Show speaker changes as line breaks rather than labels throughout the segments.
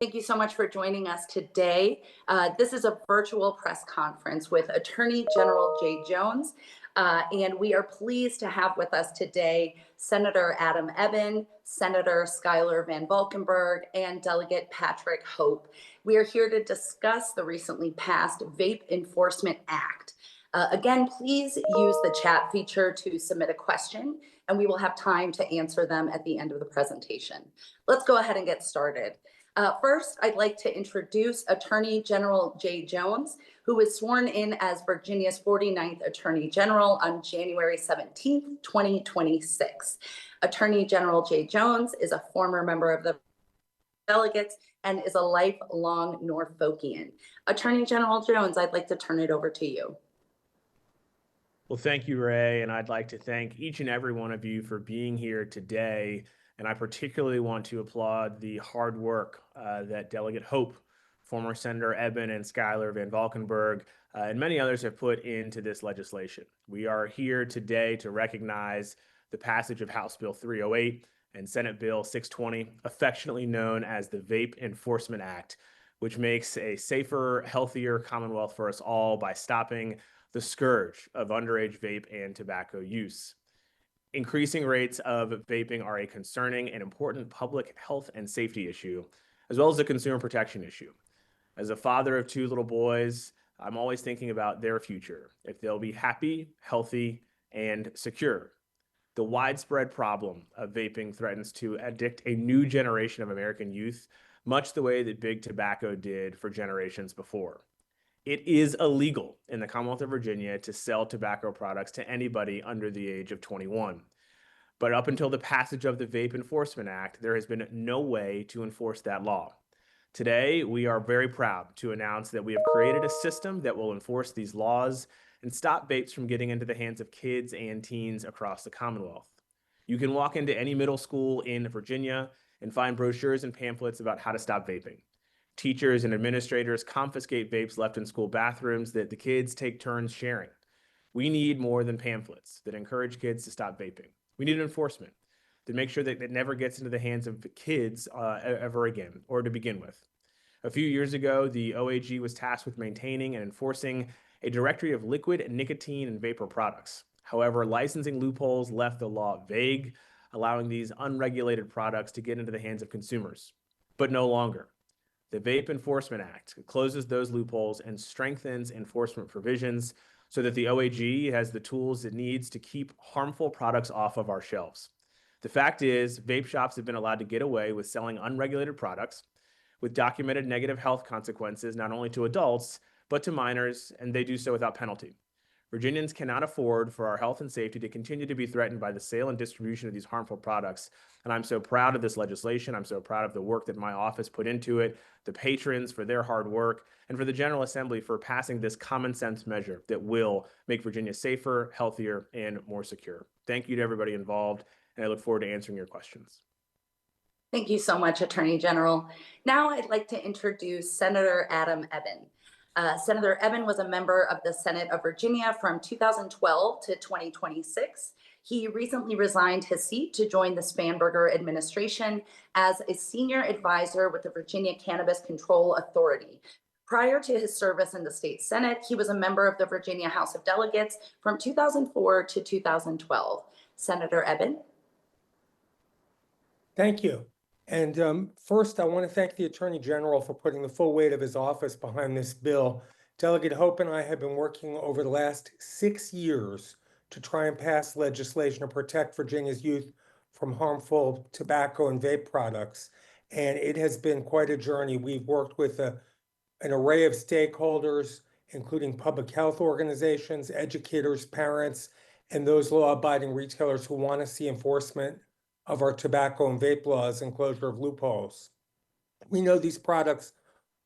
Thank you so much for joining us today. This is a virtual press conference with Attorney General Jay Jones, and we are pleased to have with us today Senator Adam Ebbin, Senator Schuyler VanValkenburg, and Delegate Patrick Hope. We are here to discuss the recently passed Vape Enforcement Act. Again, please use the chat feature to submit a question, and we will have time to answer them at the end of the presentation. Let's go ahead and get started. First, I'd like to introduce Attorney General Jay Jones, who was sworn in as Virginia's 49th Attorney General on January 17th, 2026. Attorney General Jay Jones is a former member of the delegates and is a lifelong Norfolkian. Attorney General Jones, I'd like to turn it over to you.
Well, thank you, Ray, and I'd like to thank each and every one of you for being here today. And I particularly want to applaud the hard work that Delegate Hope, former Senator Ebbin, and Schuyler VanValkenburg, and many others have put into this legislation. We are here today to recognize the passage of House Bill 308 and Senate Bill 620, affectionately known as the Vape Enforcement Act, which makes a safer, healthier Commonwealth for us all by stopping the scourge of underage vape and tobacco use. Increasing rates of vaping are a concerning and important public health and safety issue, as well as a consumer protection issue. As a father of two little boys, I'm always thinking about their future, if they'll be happy, healthy, and secure. The widespread problem of vaping threatens to addict a new generation of American youth, much the way that big tobacco did for generations before. It is illegal in the Commonwealth of Virginia to sell tobacco products to anybody under the age of 21. But up until the passage of the Vape Enforcement Act, there has been no way to enforce that law. Today, we are very proud to announce that we have created a system that will enforce these laws and stop vapes from getting into the hands of kids and teens across the Commonwealth. You can walk into any middle school in Virginia and find brochures and pamphlets about how to stop vaping. Teachers and administrators confiscate vapes left in school bathrooms that the kids take turns sharing. We need more than pamphlets that encourage kids to stop vaping. We need enforcement to make sure that it never gets into the hands of kids ever again, or to begin with. A few years ago, the OAG was tasked with maintaining and enforcing a directory of liquid, nicotine, and vapor products. However, licensing loopholes left the law vague, allowing these unregulated products to get into the hands of consumers, but no longer. The Vape Enforcement Act closes those loopholes and strengthens enforcement provisions so that the OAG has the tools it needs to keep harmful products off of our shelves. The fact is, vape shops have been allowed to get away with selling unregulated products with documented negative health consequences, not only to adults, but to minors, and they do so without penalty. Virginians cannot afford for our health and safety to continue to be threatened by the sale and distribution of these harmful products. And I'm so proud of this legislation. I'm so proud of the work that my office put into it, the patrons for their hard work, and for the General Assembly for passing this common sense measure that will make Virginia safer, healthier, and more secure. Thank you to everybody involved, and I look forward to answering your questions.
Thank you so much, Attorney General. Now I'd like to introduce Senator Adam Ebbin. Senator Ebbin was a member of the Senate of Virginia from 2012 to 2026. He recently resigned his seat to join the Spanberger administration as a senior advisor with the Virginia Cannabis Control Authority. Prior to his service in the state Senate, he was a member of the Virginia House of Delegates from 2004 to 2012. Senator Ebbin.
Thank you. And first, I want to thank the Attorney General for putting the full weight of his office behind this bill. Delegate Hope and I have been working over the last 6 years to try and pass legislation to protect Virginia's youth from harmful tobacco and vape products. And it has been quite a journey. We've worked with an array of stakeholders, including public health organizations, educators, parents, and those law-abiding retailers who want to see enforcement of our tobacco and vape laws and closure of loopholes. We know these products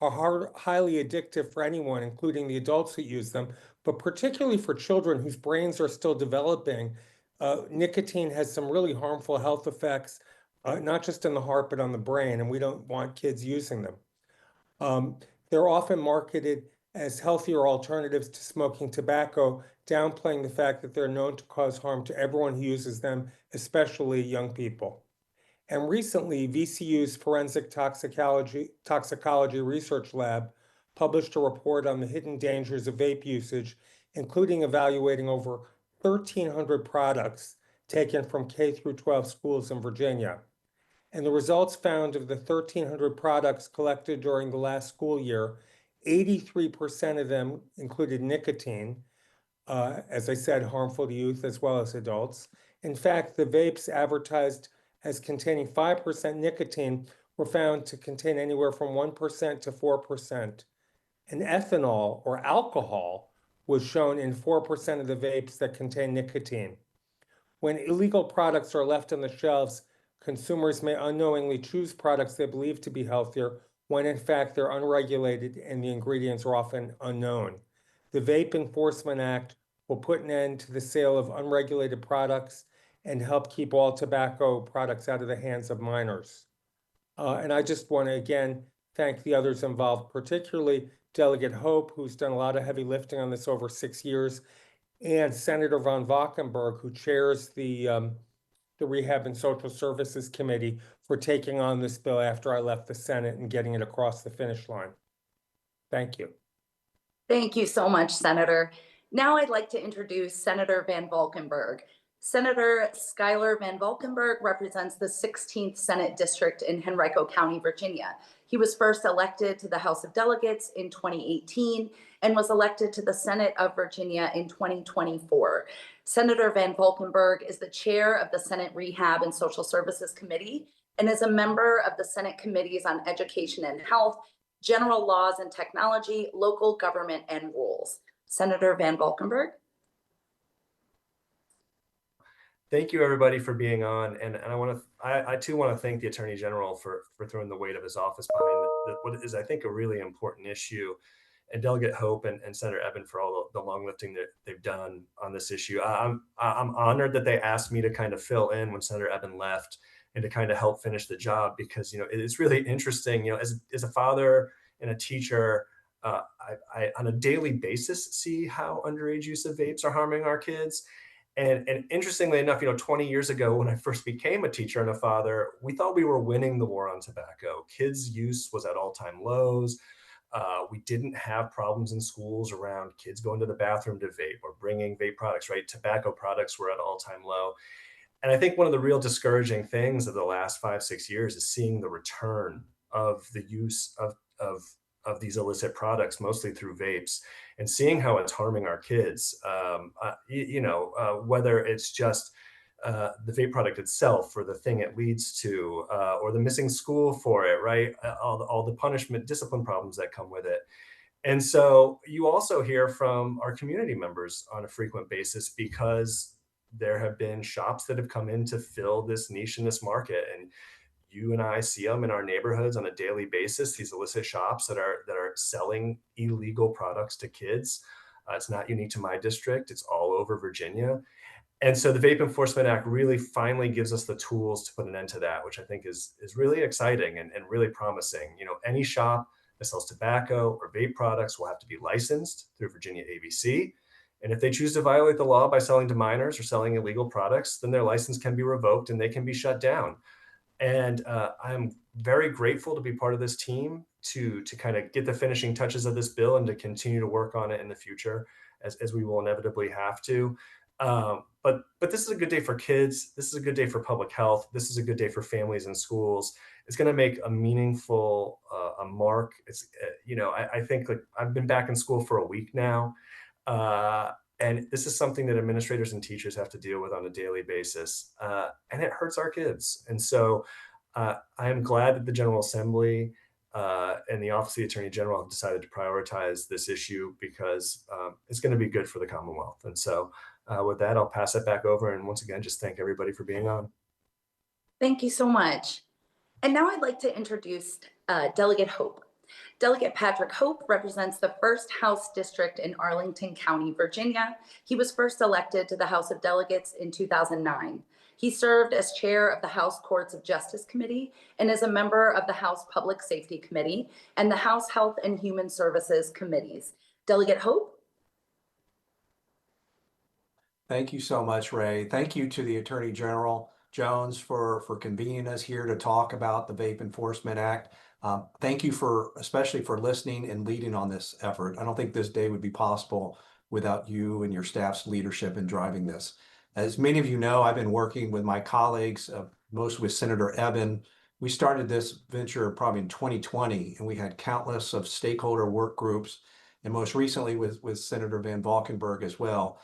are highly addictive for anyone, including the adults who use them, but particularly for children whose brains are still developing. Nicotine has some really harmful health effects, not just in the heart, but on the brain, and we don't want kids using them. They're often marketed as healthier alternatives to smoking tobacco, downplaying the fact that they're known to cause harm to everyone who uses them, especially young people. And recently, VCU's Forensic Toxicology Research Lab published a report on the hidden dangers of vape usage, including evaluating over 1,300 products taken from K through 12 schools in Virginia. And the results found of the 1,300 products collected during the last school year, 83% of them included nicotine, as I said, harmful to youth as well as adults. In fact, the vapes advertised as containing 5% nicotine were found to contain anywhere from 1% to 4%. And ethanol or alcohol was shown in 4% of the vapes that contain nicotine. When illegal products are left on the shelves, consumers may unknowingly choose products they believe to be healthier when in fact they're unregulated and the ingredients are often unknown. The Vape Enforcement Act will put an end to the sale of unregulated products and help keep all tobacco products out of the hands of minors. And I just want to again thank the others involved, particularly Delegate Hope, who's done a lot of heavy lifting on this over 6 years, and Senator VanValkenburg, who chairs the Rehab and Social Services Committee, for taking on this bill after I left the Senate and getting it across the finish line. Thank you.
Thank you so much, Senator. Now I'd like to introduce Senator VanValkenburg. Senator Schuyler VanValkenburg represents the 16th Senate District in Henrico County, Virginia. He was first elected to the House of Delegates in 2018 and was elected to the Senate of Virginia in 2024. Senator VanValkenburg is the chair of the Senate Rehab and Social Services Committee and is a member of the Senate Committees on Education and Health, General Laws and Technology, Local Government and Rules. Senator VanValkenburg.
Thank you, everybody, for being on, and I too want to thank the Attorney General for throwing the weight of his office behind what is, I think, a really important issue, and Delegate Hope and Senator Ebbin for all the long lifting that they've done on this issue. I'm honored that they asked me to kind of fill in when Senator Ebbin left and to kind of help finish the job, because it's really interesting. As a father and a teacher, I on a daily basis see how underage use of vapes are harming our kids. And interestingly enough, 20 years ago, when I first became a teacher and a father, we thought we were winning the war on tobacco. Kids' use was at all-time lows. We didn't have problems in schools around kids going to the bathroom to vape or bringing vape products, right? Tobacco products were at all-time low. And I think one of the real discouraging things of the last 5-6 years is seeing the return of the use of these illicit products, mostly through vapes, and seeing how it's harming our kids. Whether it's just the vape product itself or the thing it leads to, or the missing school for it, right? All the punishment, discipline problems that come with it. And so you also hear from our community members on a frequent basis, because there have been shops that have come in to fill this niche in this market. And you and I see them in our neighborhoods on a daily basis, these illicit shops that are selling illegal products to kids. It's not unique to my district. It's all over Virginia. And so the Vape Enforcement Act really finally gives us the tools to put an end to that, which I think is really exciting and really promising. Any shop that sells tobacco or vape products will have to be licensed through Virginia ABC. And if they choose to violate the law by selling to minors or selling illegal products, then their license can be revoked and they can be shut down. And I'm very grateful to be part of this team to kind of get the finishing touches of this bill and to continue to work on it in the future, as we will inevitably have to. But this is a good day for kids. This is a good day for public health. This is a good day for families and schools. It's going to make a meaningful a mark. It's I think, like, I've been back in school for a week now. And this is something that administrators and teachers have to deal with on a daily basis, and it hurts our kids. And so I am glad that the General Assembly and the Office of the Attorney General have decided to prioritize this issue, because it's going to be good for the Commonwealth. And so with that, I'll pass it back over. And once again, just thank everybody for being on.
Thank you so much. And now I'd like to introduce Delegate Hope. Delegate Patrick Hope represents the 1st House District in Arlington County, Virginia. He was first elected to the House of Delegates in 2009. He served as chair of the House Courts of Justice Committee and is a member of the House Public Safety Committee and the House Health and Human Services Committees. Delegate Hope.
Thank you so much, Ray. Thank you to the Attorney General Jones for convening us here to talk about the Vape Enforcement Act. Thank you especially for listening and leading on this effort. I don't think this day would be possible without you and your staff's leadership in driving this. As many of you know, I've been working with my colleagues, most with Senator Ebbin. We started this venture probably in 2020, and we had countless of stakeholder work groups, and most recently with Senator VanValkenburg as well,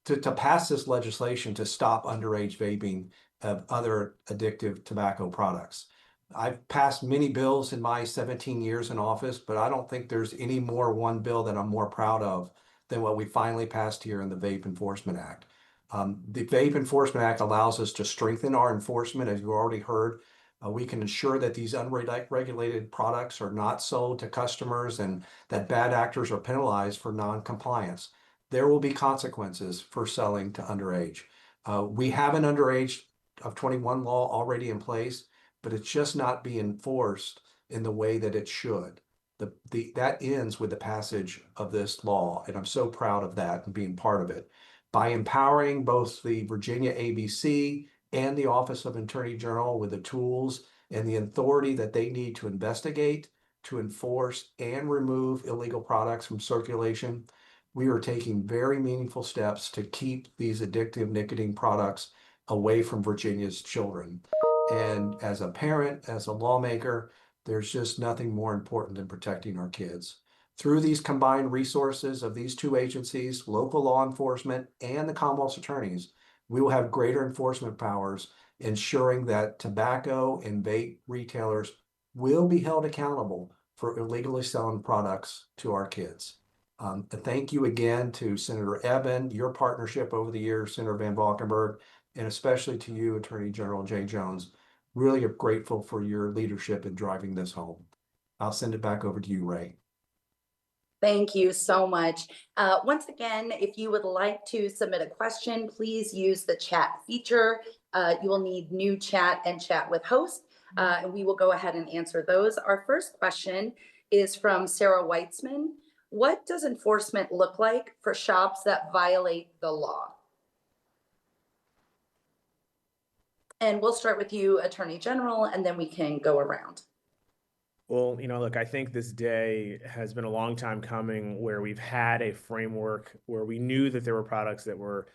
to pass this legislation to stop underage vaping of other addictive tobacco products. I've passed many bills in my 17 years in office, but I don't think there's any one bill that I'm more proud of than what we finally passed here in the Vape Enforcement Act. The Vape Enforcement Act allows us to strengthen our enforcement, as you already heard. We can ensure that these unregulated products are not sold to customers and that bad actors are penalized for non-compliance. There will be consequences for selling to underage. We have an underage of 21 law already in place, but it's just not being enforced in the way that it should. That ends with the passage of this law, and I'm so proud of that and being part of it. By empowering both the Virginia ABC and the Office of Attorney General with the tools and the authority that they need to investigate, to enforce, and remove illegal products from circulation, we are taking very meaningful steps to keep these addictive nicotine products away from Virginia's children. And as a parent, as a lawmaker, there's just nothing more important than protecting our kids. Through these combined resources of these two agencies, local law enforcement and the Commonwealth's attorneys, we will have greater enforcement powers, ensuring that tobacco and vape retailers will be held accountable for illegally selling products to our kids. Thank you again to Senator Ebbin, your partnership over the years, Senator VanValkenburg, and especially to you, Attorney General Jay Jones. Really grateful for your leadership in driving this home. I'll send it back over to you, Ray.
Thank you so much. Once again, if you would like to submit a question, please use the chat feature. You will need new chat and chat with host, and we will go ahead and answer those. Our first question is from Sarah Weitzman. What does enforcement look like for shops that violate the law? And we'll start with you, Attorney General, and then we can go around.
Well, look, I think this day has been a long time coming where we've had a framework where we knew that there were products that were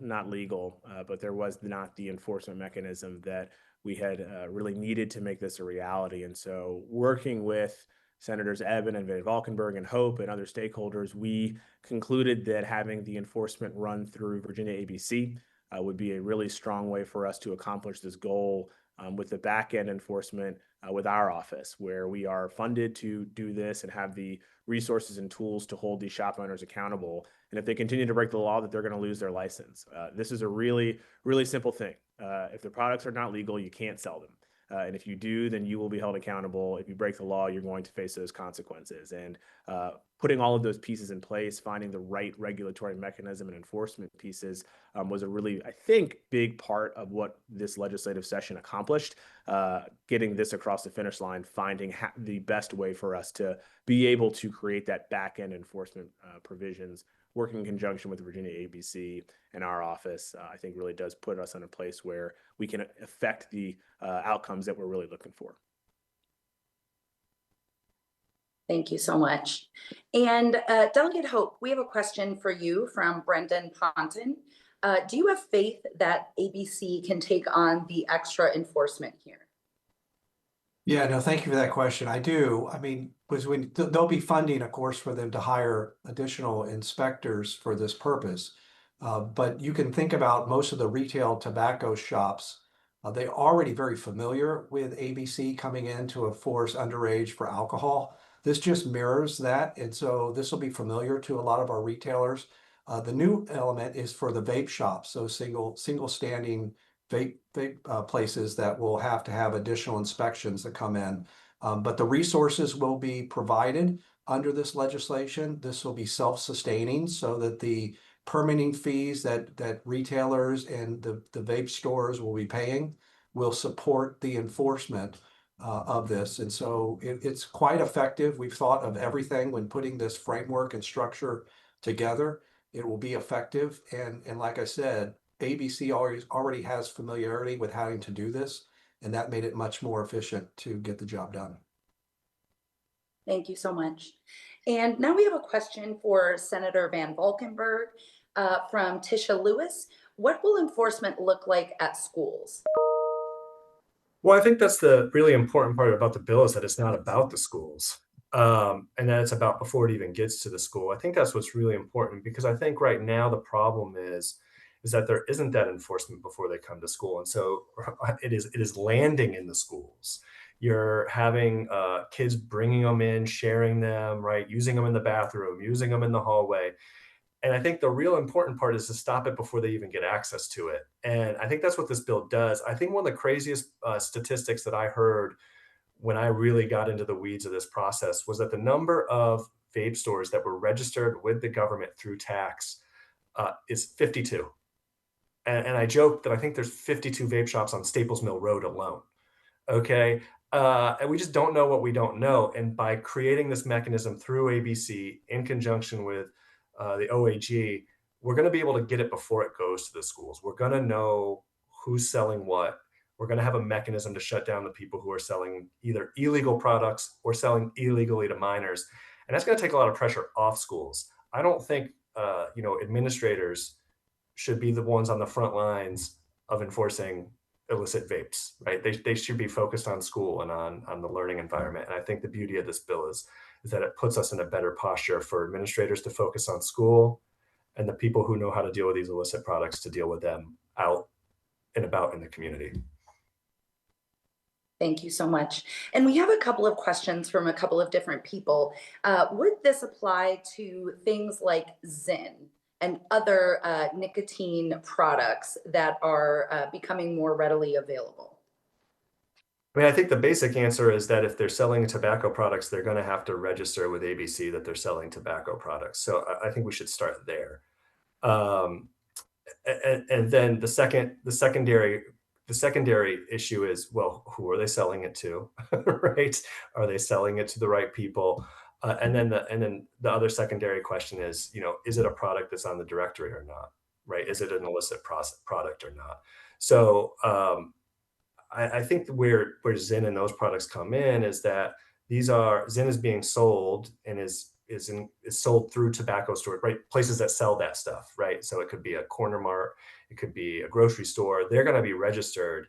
not legal, but there was not the enforcement mechanism that we had really needed to make this a reality. And so working with Senators Ebbin and VanValkenburg and Hope and other stakeholders, we concluded that having the enforcement run through Virginia ABC would be a really strong way for us to accomplish this goal with the back-end enforcement with our office, where we are funded to do this and have the resources and tools to hold these shop owners accountable. And if they continue to break the law, that they're going to lose their license. This is a really, really simple thing. If the products are not legal, you can't sell them. And if you do, then you will be held accountable. If you break the law, you're going to face those consequences. And putting all of those pieces in place, finding the right regulatory mechanism and enforcement pieces was a really, I think, big part of what this legislative session accomplished, getting this across the finish line, finding the best way for us to be able to create that back-end enforcement provisions, working in conjunction with Virginia ABC and our office, I think really does put us in a place where we can affect the outcomes that we're really looking for.
Thank you so much. And Delegate Hope, we have a question for you from Brendan Ponton. Do you have faith that ABC can take on the extra enforcement here?
Yeah, no, thank you for that question. I do. I mean, there'll be funding, of course, for them to hire additional inspectors for this purpose. But you can think about most of the retail tobacco shops. They're already very familiar with ABC coming in to enforce underage for alcohol. This just mirrors that. And so this will be familiar to a lot of our retailers. The new element is for the vape shops. So single standing vape places that will have to have additional inspections that come in. But the resources will be provided under this legislation. This will be self-sustaining so that the permitting fees that retailers and the vape stores will be paying will support the enforcement of this. And so it's quite effective. We've thought of everything when putting this framework and structure together. It will be effective. And like I said, ABC already has familiarity with having to do this, and that made it much more efficient to get the job done.
Thank you so much. And now we have a question for Senator VanValkenburg from Tisha Lewis. What will enforcement look like at schools?
Well, I think that's the really important part about the bill is that it's not about the schools, and that it's about before it even gets to the school. I think that's what's really important because I think right now the problem is that there isn't that enforcement before they come to school, and so it is landing in the schools. You're having kids bringing them in, sharing them, right, using them in the bathroom, using them in the hallway. And I think the real important part is to stop it before they even get access to it. And I think that's what this bill does. I think one of the craziest statistics that I heard when I really got into the weeds of this process was that the number of vape stores that were registered with the government through tax is 52. And I joked that I think there's 52 vape shops on Staples Mill Road alone. Okay. And we just don't know what we don't know. And by creating this mechanism through ABC in conjunction with the OAG, we're going to be able to get it before it goes to the schools. We're going to know who's selling what. We're going to have a mechanism to shut down the people who are selling either illegal products or selling illegally to minors. And that's going to take a lot of pressure off schools. I don't think, administrators should be the ones on the front lines of enforcing illicit vapes, right? They should be focused on school and on the learning environment. And I think the beauty of this bill is that it puts us in a better posture for administrators to focus on school and the people who know how to deal with these illicit products to deal with them out and about in the community.
Thank you so much. And we have a couple of questions from a couple of different people. Would this apply to things like Zyn and other nicotine products that are becoming more readily available?
I mean, I think the basic answer is that if they're selling tobacco products, they're going to have to register with ABC that they're selling tobacco products. So I think we should start there. And then the secondary issue is, well, who are they selling it to, right? Are they selling it to the right people? And then the other secondary question is, is it a product that's on the directory or not, right? Is it an illicit product or not? So I think where Zyn and those products come in is that Zyn is being sold and is sold through tobacco stores, right? Places that sell that stuff, right? So it could be a corner mart, it could be a grocery store. They're going to be registered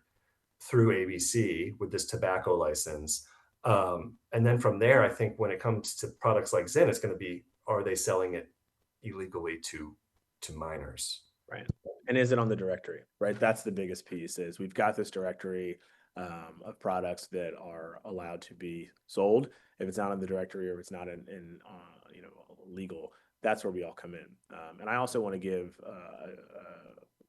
through ABC with this tobacco license. And then from there, I think when it comes to products like Zyn, it's going to be, are they selling it illegally to minors?
Right. And is it on the directory, right? That's the biggest piece is we've got this directory of products that are allowed to be sold. If it's not in the directory or if it's not in legal, that's where we all come in. And I also want to give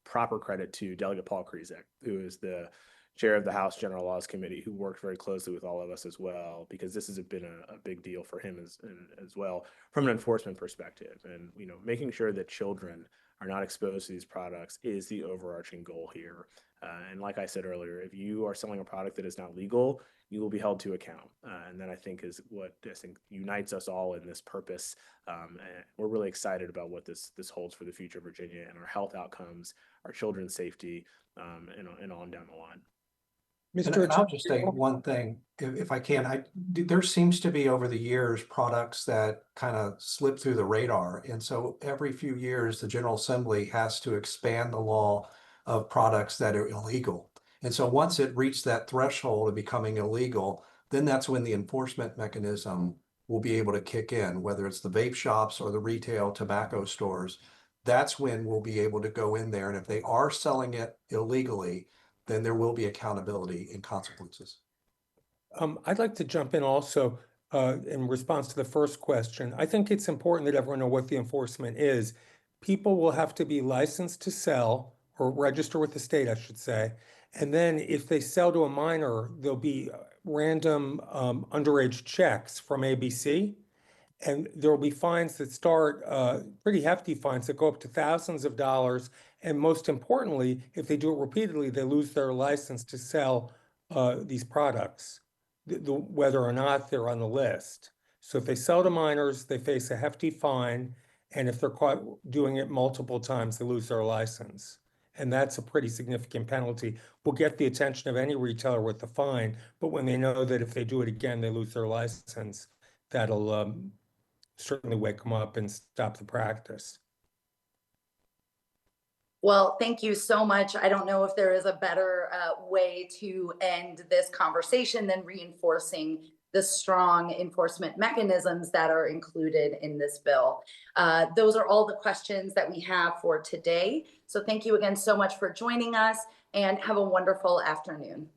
proper credit to Delegate Paul Krizek, who is the chair of the House General Laws Committee, who worked very closely with all of us as well, because this has been a big deal for him as well from an enforcement perspective. And, making sure that children are not exposed to these products is the overarching goal here. And like I said earlier, if you are selling a product that is not legal, you will be held to account. And that I think is what unites us all in this purpose. And we're really excited about what this holds for the future of Virginia and our health outcomes, our children's safety, and on down the line.
And I'll just say one thing, if I can. There seems to be over the years products that kind of slip through the radar. And so every few years, the General Assembly has to expand the law of products that are illegal. And so once it reached that threshold of becoming illegal, then that's when the enforcement mechanism will be able to kick in, whether it's the vape shops or the retail tobacco stores. That's when we'll be able to go in there. And if they are selling it illegally, then there will be accountability and consequences.
I'd like to jump in also in response to the first question. I think it's important that everyone know what the enforcement is. People will have to be licensed to sell or register with the state, I should say. And then if they sell to a minor, there'll be random underage checks from ABC. And there will be fines that start, pretty hefty fines that go up to thousands of dollars. And most importantly, if they do it repeatedly, they lose their license to sell these products, whether or not they're on the list. So if they sell to minors, they face a hefty fine. And if they're caught doing it multiple times, they lose their license. And that's a pretty significant penalty. Will get the attention of any retailer with the fine, but when they know that if they do it again, they lose their license, that'll certainly wake them up and stop the practice.
Well, thank you so much. I don't know if there is a better way to end this conversation than reinforcing the strong enforcement mechanisms that are included in this bill. Those are all the questions that we have for today. So thank you again so much for joining us, and have a wonderful afternoon.